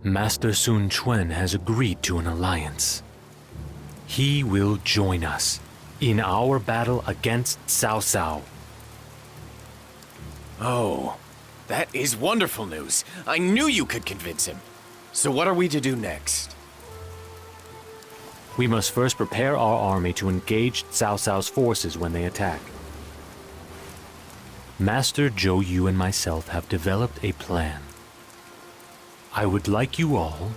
Master Sun Quan has agreed to an alliance. He will join us in our battle against Xiahou. Oh, that is wonderful news. I knew you could convince him. So what are we to do next? We must first prepare our army to engage Xiao's forces when they attack. Master Zhou Yu and myself have developed a plan. I would like you all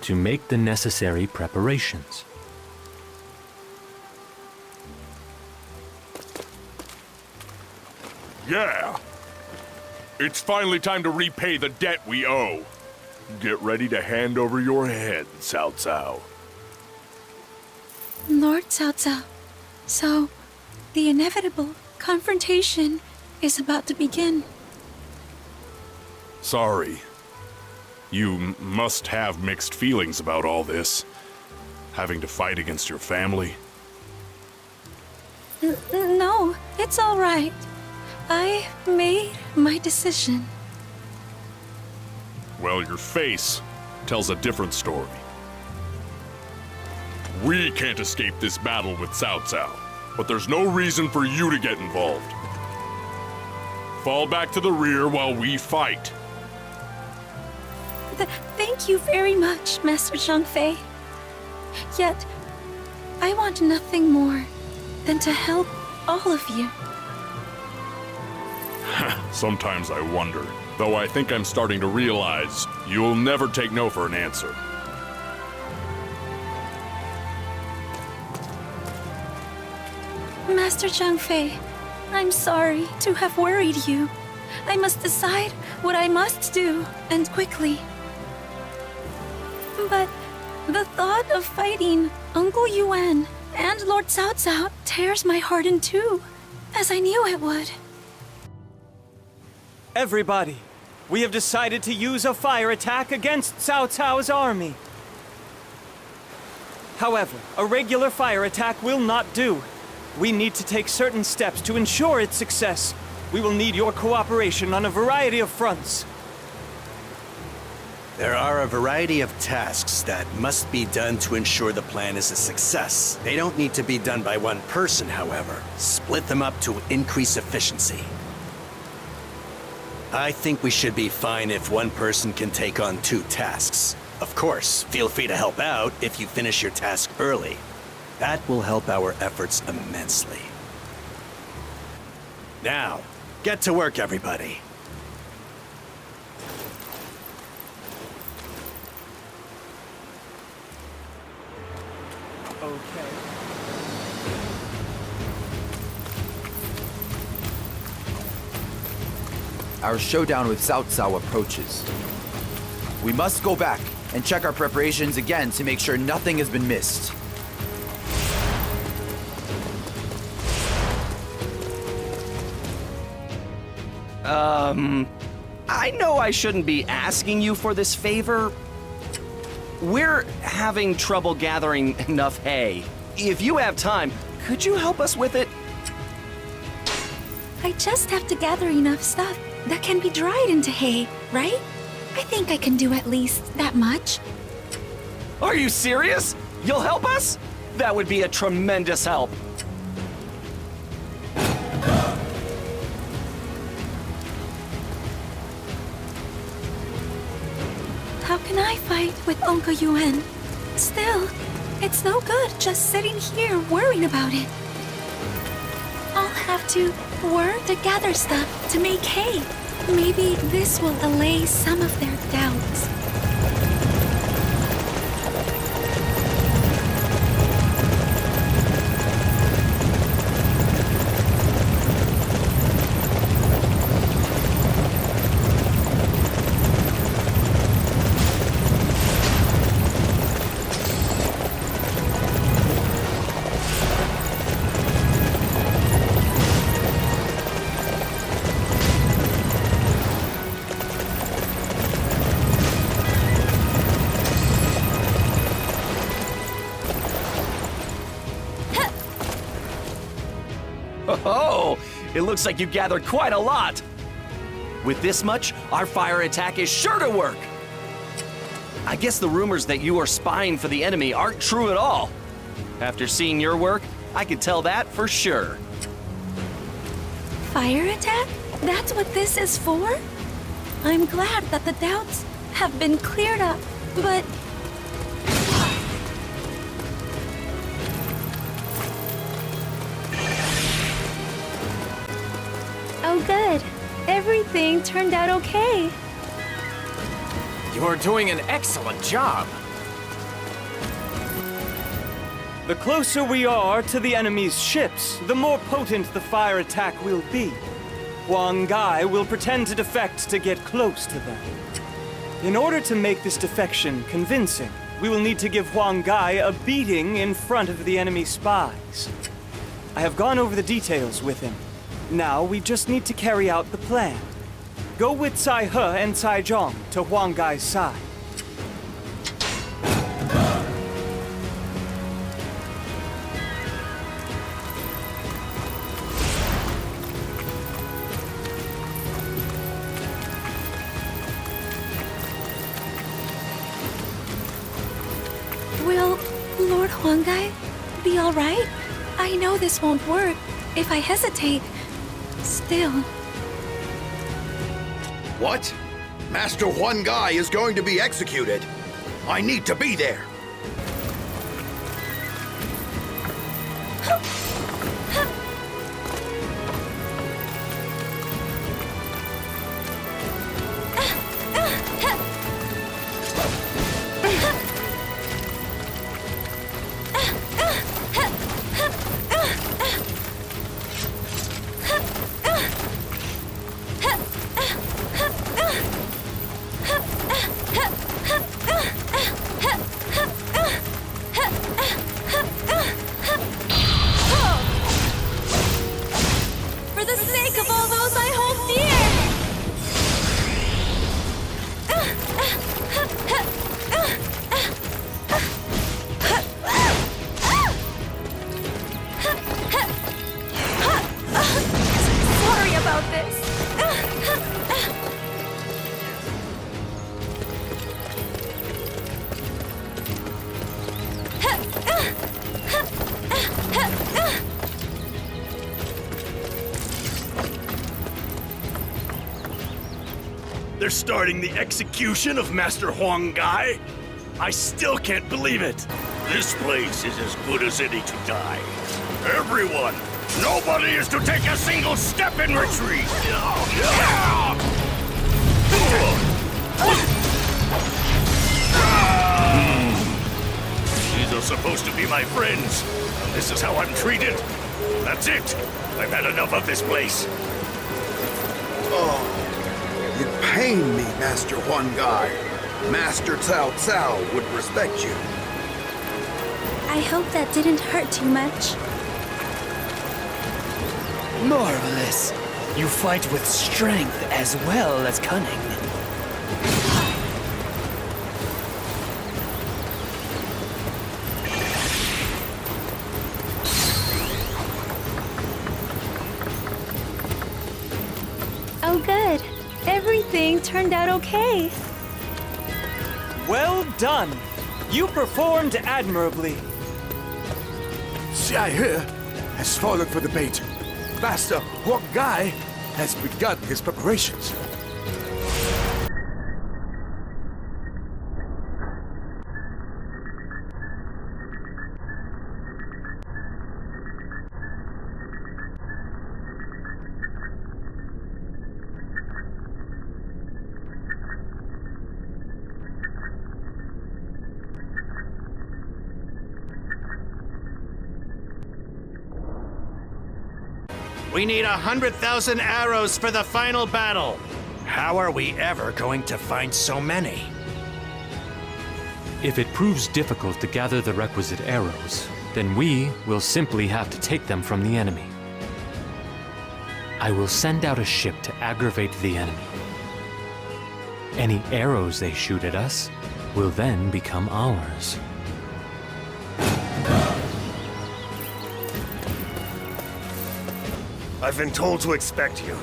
to make the necessary preparations. Yeah! It's finally time to repay the debt we owe. Get ready to hand over your head, Cao. Lord Xiahou, so the inevitable confrontation is about to begin. Sorry. You must have mixed feelings about all this. Having to fight against your family. No, it's all right. I made my decision. Well, your face tells a different story. We can't escape this battle with Cao, but there's no reason for you to get involved. Fall back to the rear while we fight. Thank you very much, Master Zhangfei. Yet, I want nothing more than to help all of you. Sometimes I wonder, though I think I'm starting to realize you'll never take no for an answer. Master Zhangfei, I'm sorry to have worried you. I must decide what I must do, and quickly. But the thought of fighting Uncle Yuan and Lord Cao tears my heart in two, as I knew it would. Everybody, we have decided to use a fire attack against Cao's army. However, a regular fire attack will not do. We need to take certain steps to ensure its success. We will need your cooperation on a variety of fronts. There are a variety of tasks that must be done to ensure the plan is a success. They don't need to be done by one person, however. Split them up to increase efficiency. I think we should be fine if one person can take on 2 tasks. Of course, feel free to help out if you finish your task early. That will help our efforts immensely. Now, get to work, everybody. Okay. Our showdown with Cao approaches. We must go back and check our preparations again to make sure nothing has been missed. I know I shouldn't be asking you for this favor. We're having trouble gathering enough hay. If you have time, could you help us with it? I just have to gather enough stuff that can be dried into hay, right? I think I can do at least that much. Are you serious? You'll help us? That would be a tremendous help. How can I fight with Uncle Yuan? Still, it's no good just sitting here worrying about it. I'll have to work to gather stuff to make hay. Maybe this will allay some of their doubts. Oh, it looks like you gathered quite a lot. With this much, our fire attack is sure to work. I guess the rumors that you are spying for the enemy aren't true at all. After seeing your work, I could tell that for sure. Fire attack? That's what this is for? I'm glad that the doubts have been cleared up, but... Oh good. Everything turned out okay. You're doing an excellent job. The closer we are to the enemy's ships, the more potent the fire attack will be. Huang Gai will pretend to defect to get close to them. In order to make this defection convincing, we will need to give Huang Gai a beating in front of the enemy spies. I have gone over the details with him. Now we just need to carry out the plan. Go with Xiahou and Saizhong to Huang Gai's side. Will Lord Huang Gai be all right? I know this won't work if I hesitate. Still. What? Master Huang Gai is going to be executed. I need to be there. For the sake of all those I hold dear! Sorry about this. They're starting the execution of Master Huang Gai? I still can't believe it. This place is as good as any to die. Everyone, nobody is to take a single step in retreat. These are supposed to be my friends. And this is how I'm treated. That's it. I've had enough of this place. You pain me, Master Huang Gai. Master Cao Cao would respect you. I hope that didn't hurt too much. Marvelous. You fight with strength as well as cunning. Oh good. Everything turned out okay. Well done! You performed admirably. Xiahou has fallen for the bait. Master Huang Gai has begun his preparations. We need 100,000 arrows for the final battle. How are we ever going to find so many? If it proves difficult to gather the requisite arrows, then we will simply have to take them from the enemy. I will send out a ship to aggravate the enemy. Any arrows they shoot at us will then become ours. I've been told to expect you.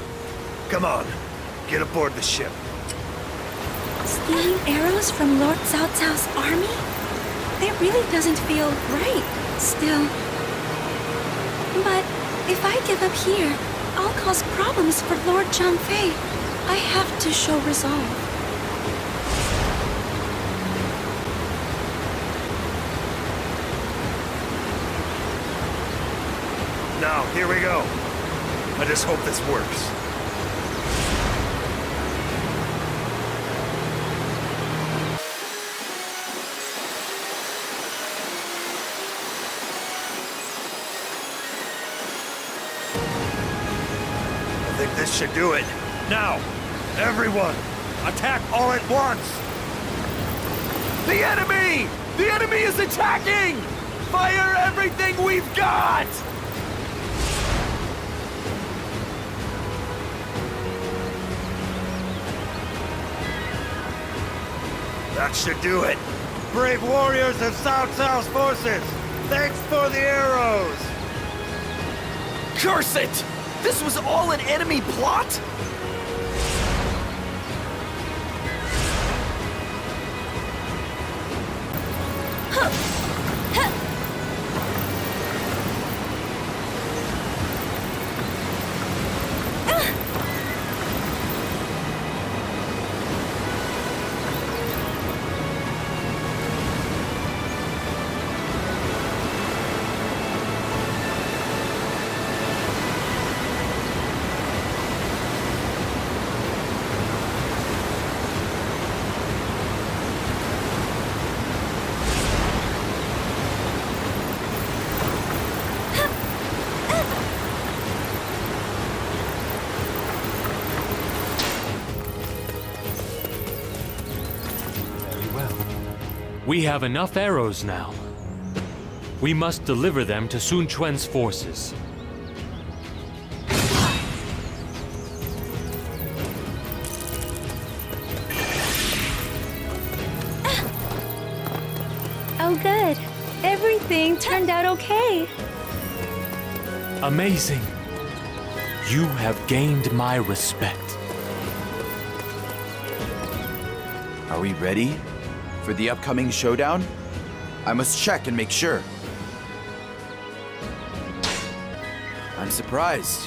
Come on, get aboard the ship. Stealing arrows from Lord Cao Cao's army? It really doesn't feel right, still. But if I give up here, I'll cause problems for Lord Zhangfei. I have to show resolve. Now, here we go. I just hope this works. I think this should do it. Now, everyone, attack all at once! The enemy! The enemy is attacking! Fire everything we've got! That should do it. Brave warriors of Cao Cao's forces, thanks for the arrows! Curse it! This was all an enemy plot? We have enough arrows now. We must deliver them to Sun Quan's forces. Oh, good. Everything turned out okay. Amazing. You have gained my respect. Are we ready for the upcoming showdown? I must check and make sure. I'm surprised.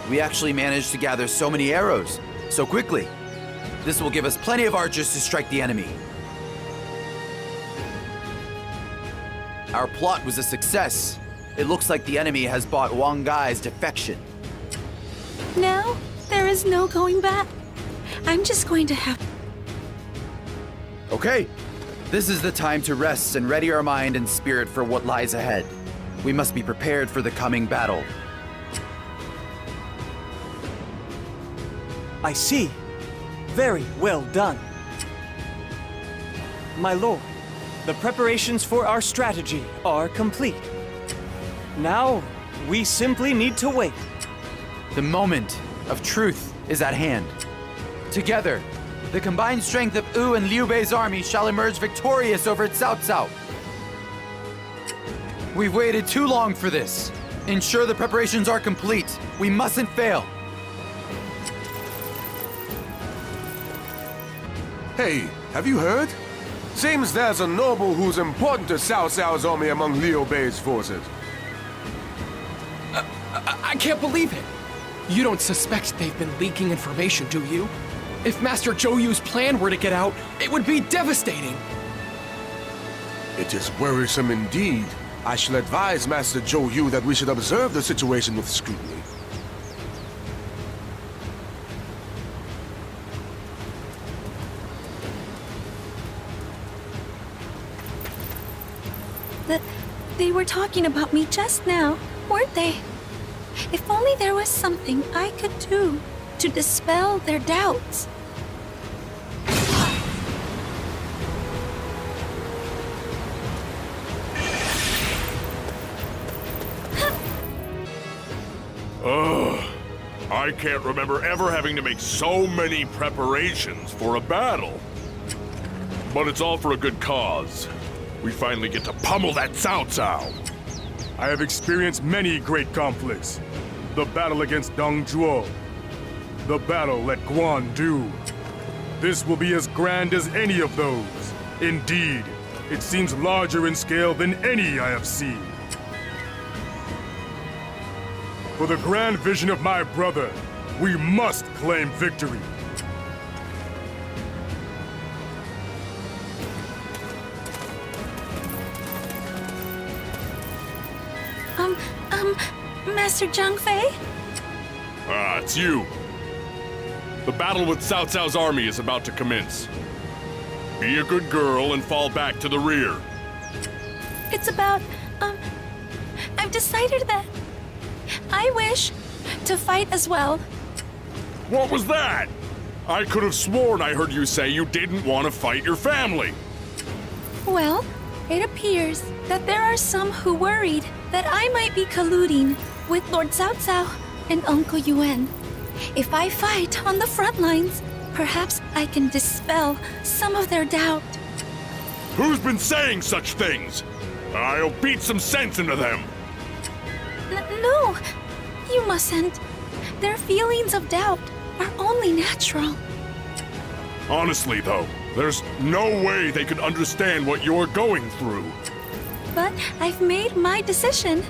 We actually managed to gather so many arrows so quickly. This will give us plenty of archers to strike the enemy. Our plot was a success. It looks like the enemy has bought Wang Gai's defection. Now, there is no going back. I'm just going to have... Okay, this is the time to rest and ready our mind and spirit for what lies ahead. We must be prepared for the coming battle. I see. Very well done. My lord, the preparations for our strategy are complete. Now, we simply need to wait. The moment of truth is at hand. Together, the combined strength of Wu and Liu Bei's army shall emerge victorious over Cao Cao. We've waited too long for this. Ensure the preparations are complete. We mustn't fail. Hey, have you heard? Seems there's a noble who's important to Cao Cao's army among Liu Bei's forces. I can't believe it. You don't suspect they've been leaking information, do you? If Master Zhou Yu's plan were to get out, it would be devastating. It is worrisome indeed. I shall advise Master Zhou Yu that we should observe the situation with scrutiny. They were talking about me just now, weren't they? If only there was something I could do to dispel their doubts. I can't remember ever having to make so many preparations for a battle. But it's all for a good cause. We finally get to pummel that Cao Cao. I have experienced many great conflicts. The battle against Dong Zhuo. The battle at Guan Du. This will be as grand as any of those. Indeed, it seems larger in scale than any I have seen. For the grand vision of my brother, we must claim victory. Master Zhang Fei? Ah, it's you. The battle with Cao Cao's army is about to commence. Be a good girl and fall back to the rear. It's about, I've decided that I wish to fight as well. What was that? I could have sworn I heard you say you didn't want to fight your family. Well, it appears that there are some who worried that I might be colluding with Lord Cao Cao and Uncle Yuan. If I fight on the front lines, perhaps I can dispel some of their doubt. Who's been saying such things? I'll beat some sense into them. No, you mustn't. Their feelings of doubt are only natural. Honestly, though, there's no way they could understand what you're going through. But I've made my decision.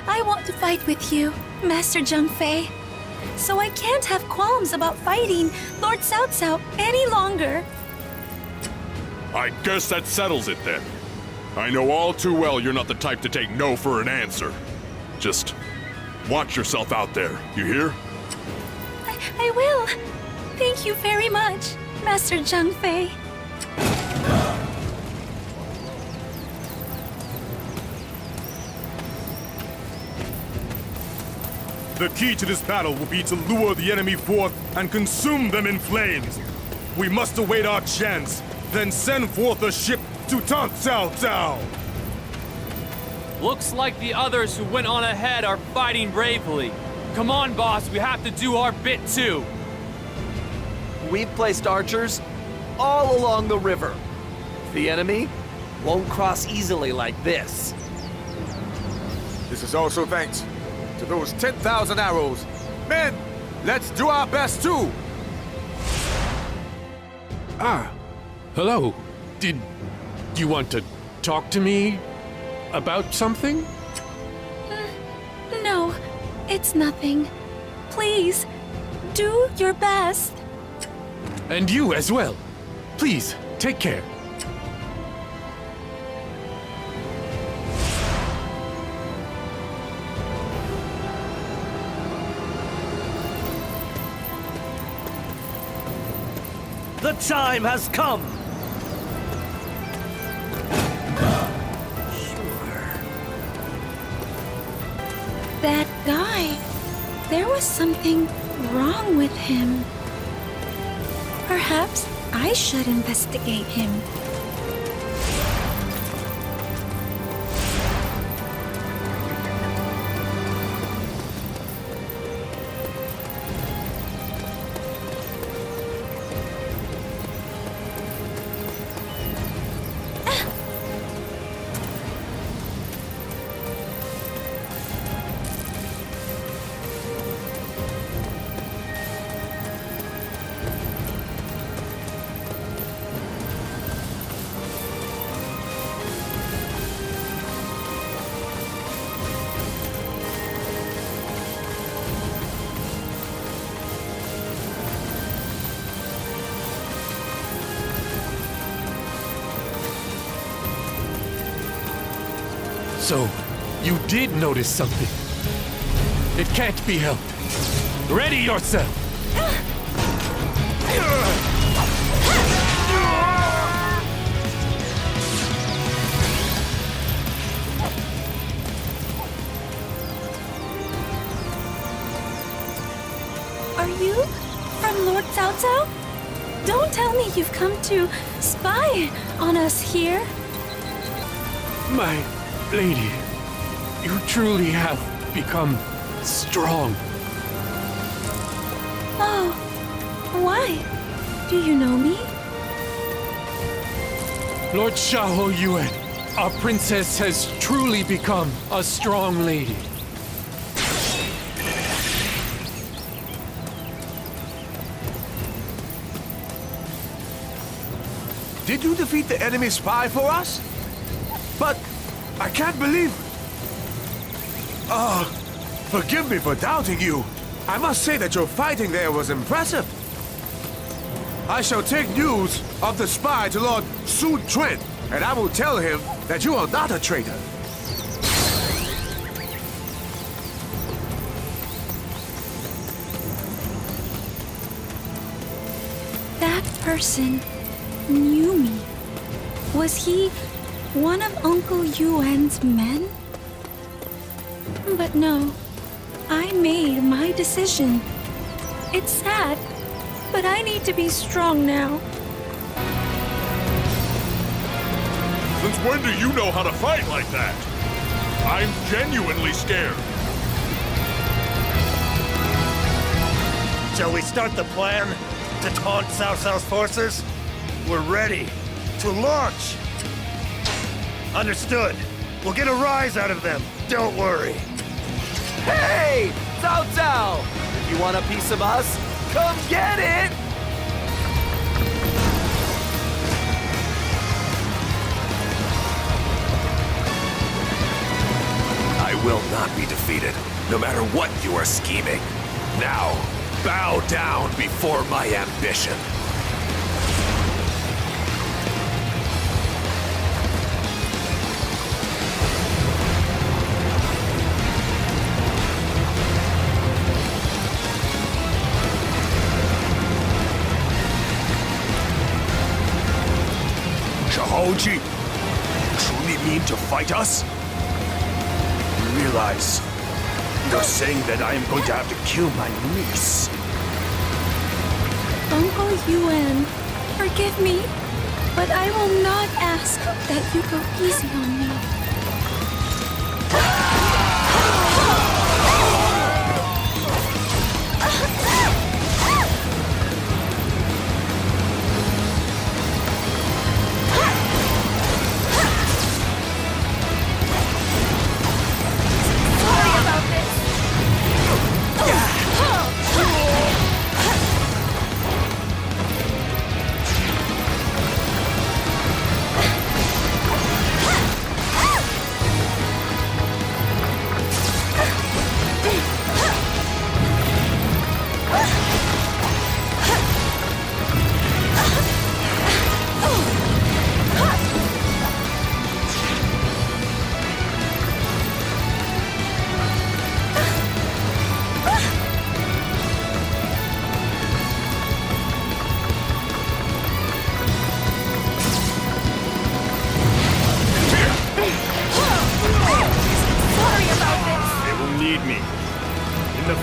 I want to fight with you, Master Zhang Fei. So I can't have qualms about fighting Lord Cao Cao any longer. I guess that settles it then. I know all too well you're not the type to take no for an answer. Just watch yourself out there, you hear? I will. Thank you very much, Master Zhang Fei. The key to this battle will be to lure the enemy forth and consume them in flames. We must await our chance, then send forth a ship to taunt Cao Cao. Looks like the others who went on ahead are fighting bravely. Come on, boss, we have to do our bit too. We've placed archers all along the river. The enemy won't cross easily like this. This is also thanks to those 10,000 arrows. Men, let's do our best too! Ah, hello. Did you want to talk to me about something? No, it's nothing. Please, do your best. And you as well. Please, take care. The time has come! That guy, there was something wrong with him. Perhaps I should investigate him. So, you did notice something. It can't be helped. Ready yourself! Are you from Lord Cao Cao? Don't tell me you've come to spy on us here. My lady, you truly have become strong. Oh, why? Do you know me? Lord Xiahou Yuan, our princess has truly become a strong lady. Did you defeat the enemy spy for us? But I can't believe... forgive me for doubting you. I must say that your fighting there was impressive. I shall take news of the spy to Lord Sun Quan, and I will tell him that you are not a traitor. That person knew me. Was he one of Uncle Yuan's men? But no, I made my decision. It's sad, but I need to be strong now. Since when do you know how to fight like that? I'm genuinely scared. Shall we start the plan to taunt Cao Cao's forces? We're ready to launch. Understood. We'll get a rise out of them. Don't worry. Hey! Cao Cao! If you want a piece of us, come get it! I will not be defeated, no matter what you are scheming. Now, bow down before my ambition. Xiahouji, truly mean to fight us? You realize you're saying that I am going to have to kill my niece. Uncle Yuan, forgive me, but I will not ask that you go easy on me.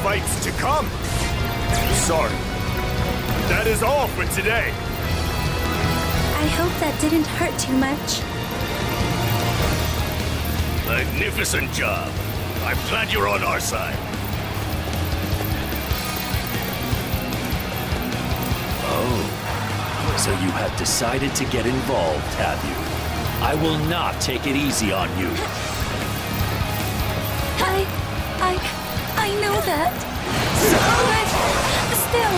Fights to come. Sorry. That is all for today. I hope that didn't hurt too much. Magnificent job. I'm glad you're on our side. Oh, so you have decided to get involved, have you? I will not take it easy on you. I know that. But still,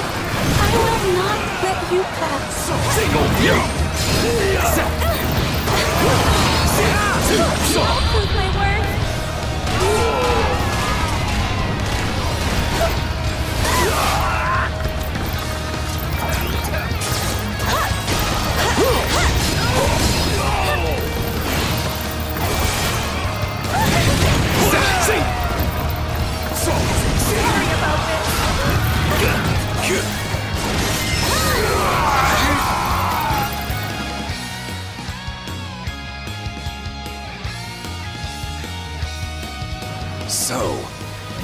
I will not let you pass. With my word. Sorry about this. So,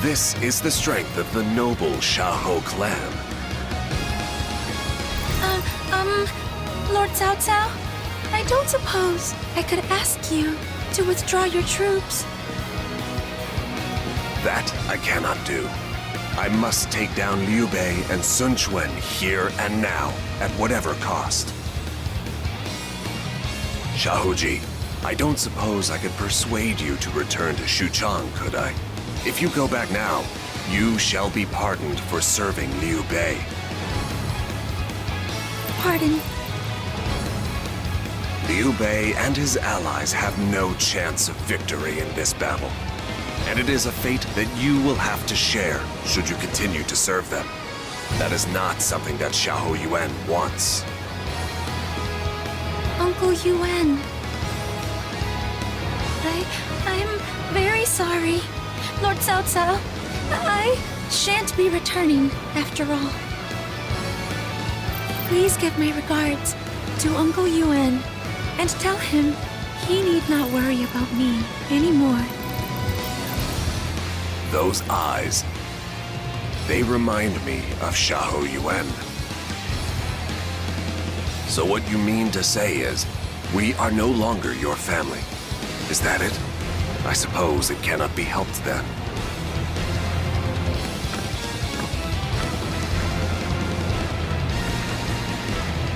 this is the strength of the noble Xiahou clan. Lord Cao Cao, I don't suppose I could ask you to withdraw your troops. That I cannot do. I must take down Liu Bei and Sun Quan here and now, at whatever cost. Xiahouji, I don't suppose I could persuade you to return to Xuchang, could I? If you go back now, you shall be pardoned for serving Liu Bei. Pardon. Liu Bei and his allies have no chance of victory in this battle. And it is a fate that you will have to share should you continue to serve them. That is not something that Xiahou Yuan wants. Uncle Yuan. I'm very sorry. Lord Cao Cao, I shan't be returning after all. Please give my regards to Uncle Yuan and tell him he need not worry about me anymore. Those eyes, they remind me of Xiahou Yuan. So what you mean to say is, we are no longer your family. Is that it? I suppose it cannot be helped then.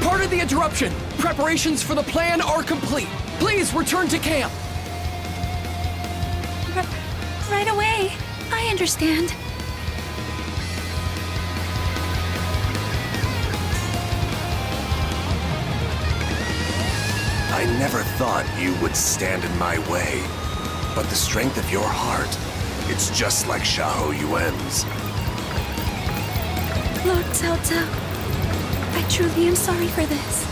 Pardon the interruption. Preparations for the plan are complete. Please return to camp. Right away. I understand. I never thought you would stand in my way. But the strength of your heart, it's just like Xiahou Yuan's. Lord Cao Cao, I truly am sorry for this.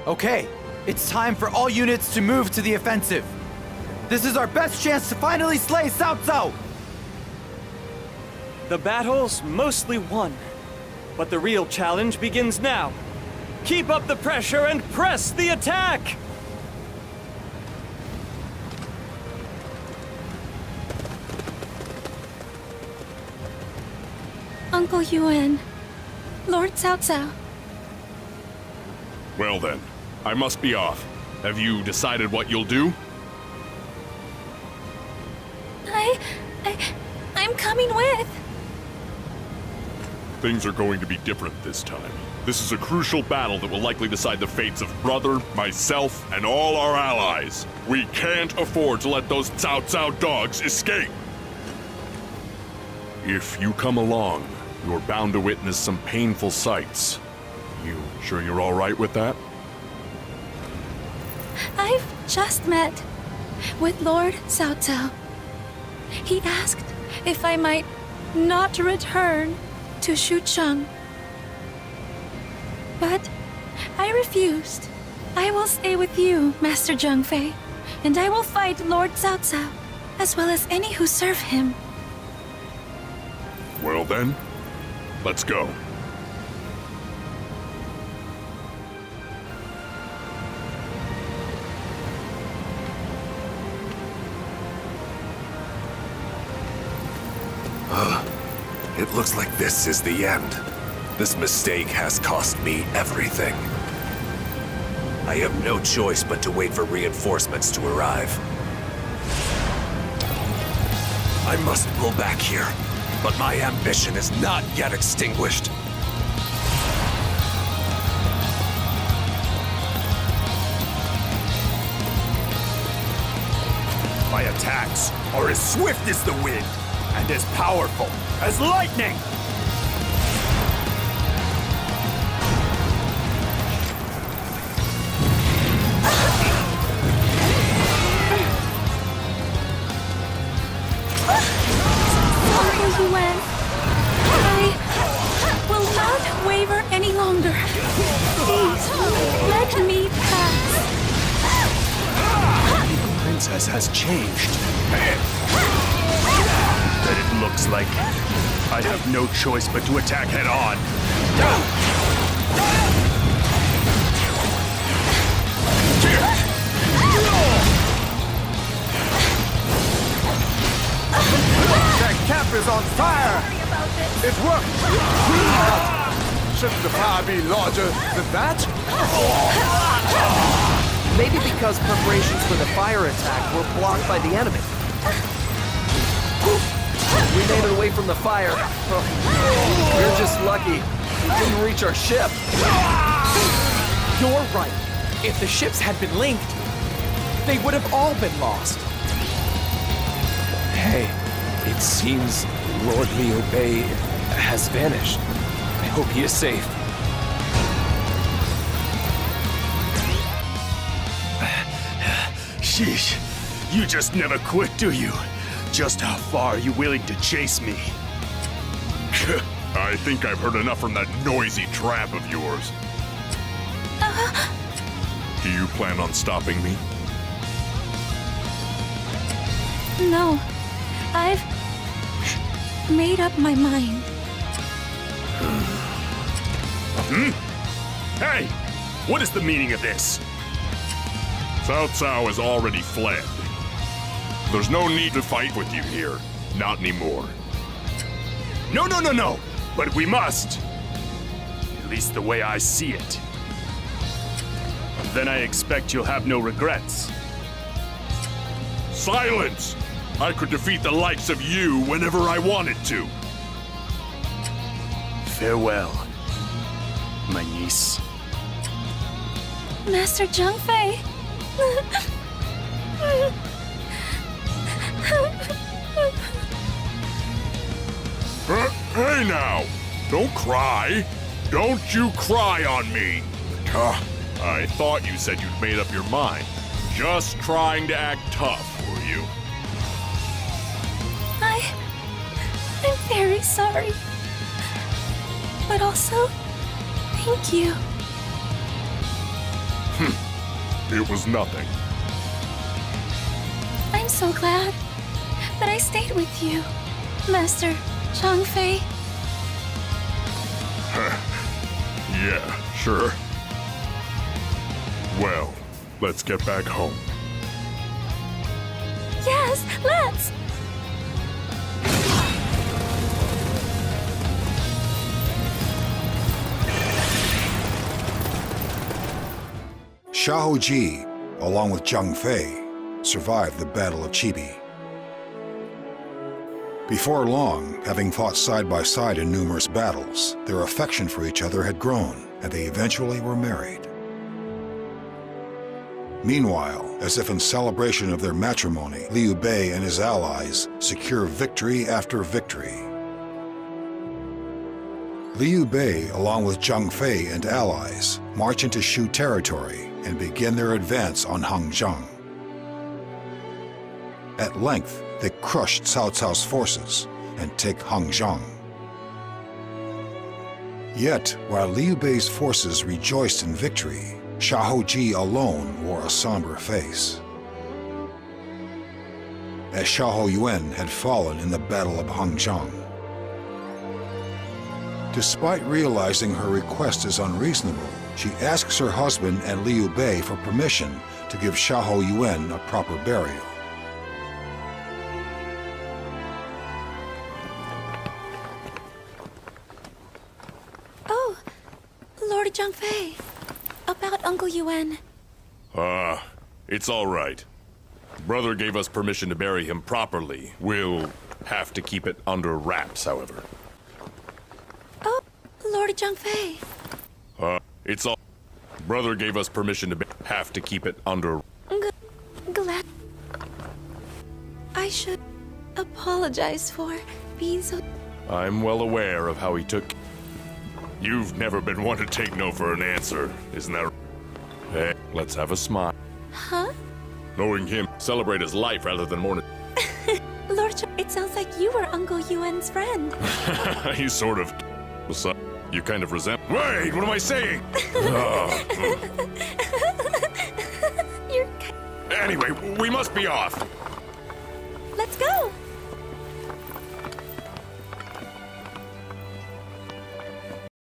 Okay, it's time for all units to move to the offensive. This is our best chance to finally slay Cao Cao! The battle's mostly won, but the real challenge begins now. Keep up the pressure and press the attack! Uncle Yuan, Lord Cao Cao. Well then, I must be off. Have you decided what you'll do? I'm coming with. Things are going to be different this time. This is a crucial battle that will likely decide the fates of Brother, myself, and all our allies. We can't afford to let those Cao Cao dogs escape. If you come along, you're bound to witness some painful sights. You sure you're all right with that? I've just met with Lord Cao Cao. He asked if I might not return to Xuchang. But I refused. I will stay with you, Master Zheng Fei, and I will fight Lord Cao Cao, as well as any who serve him. Well then, let's go. It looks like this is the end. This mistake has cost me everything. I have no choice but to wait for reinforcements to arrive. I must pull back here, but my ambition is not yet extinguished. My attacks are as swift as the wind and as powerful as lightning! Uncle Yuan, I will not waver any longer. Please, let me pass. The princess has changed. Then it looks like I have no choice but to attack head on. That cap is on fire! It worked! Shouldn't the fire be larger than that? Maybe because preparations for the fire attack were blocked by the enemy. We made it away from the fire. We're just lucky we didn't reach our ship. You're right. If the ships had been linked, they would have all been lost. Hey, it seems Lord Liu Bei has vanished. I hope he is safe. Sheesh. You just never quit, do you? Just how far are you willing to chase me? I think I've heard enough from that noisy trap of yours. Do you plan on stopping me? No. I've made up my mind. Hey! What is the meaning of this? Xiahou has already fled. There's no need to fight with you here. Not anymore. No! But we must. At least the way I see it. Then I expect you'll have no regrets. Silence! I could defeat the likes of you whenever I wanted to. Farewell, my niece. Master Zhangfei. Hey now! Don't cry! Don't you cry on me! I thought you said you'd made up your mind. Just trying to act tough, were you? I'm very sorry. But also, thank you. It was nothing. I'm so glad that I stayed with you, Master Zhangfei. Yeah, sure. Well, let's get back home. Yes, let's! Xiahouji, along with Zhangfei, survived the Battle of Chibi. Before long, having fought side by side in numerous battles, their affection for each other had grown, and they eventually were married. Meanwhile, as if in celebration of their matrimony, Liu Bei and his allies secure victory after victory. Liu Bei, along with Zhangfei and allies, march into Shu territory and begin their advance on Hangzhou. At length, they crushed Cao Cao's forces and take Hangzhou. Yet, while Liu Bei's forces rejoiced in victory, Xiahouji alone wore a somber face. As Xiahou Yuan had fallen in the Battle of Hangzhou. Despite realizing her request is unreasonable, she asks her husband and Liu Bei for permission to give Xiahou Yuan a proper burial. Oh, Lord Zhangfei, about Uncle Yuan. It's all right. Brother gave us permission to bury him properly. We'll have to keep it under wraps, however. Oh, Lord Zhangfei. It's all... Brother gave us permission to have to keep it under... Glad... I should apologize for being so... I'm well aware of how he took... You've never been one to take no for an answer, isn't that... Hey, let's have a smile. Huh? Knowing him, celebrate his life rather than mourn it. Lord, it sounds like you were Uncle Yuan's friend. He sort of... You kind of resent... Wait, what am I saying? You're... Anyway, we must be off. Let's go!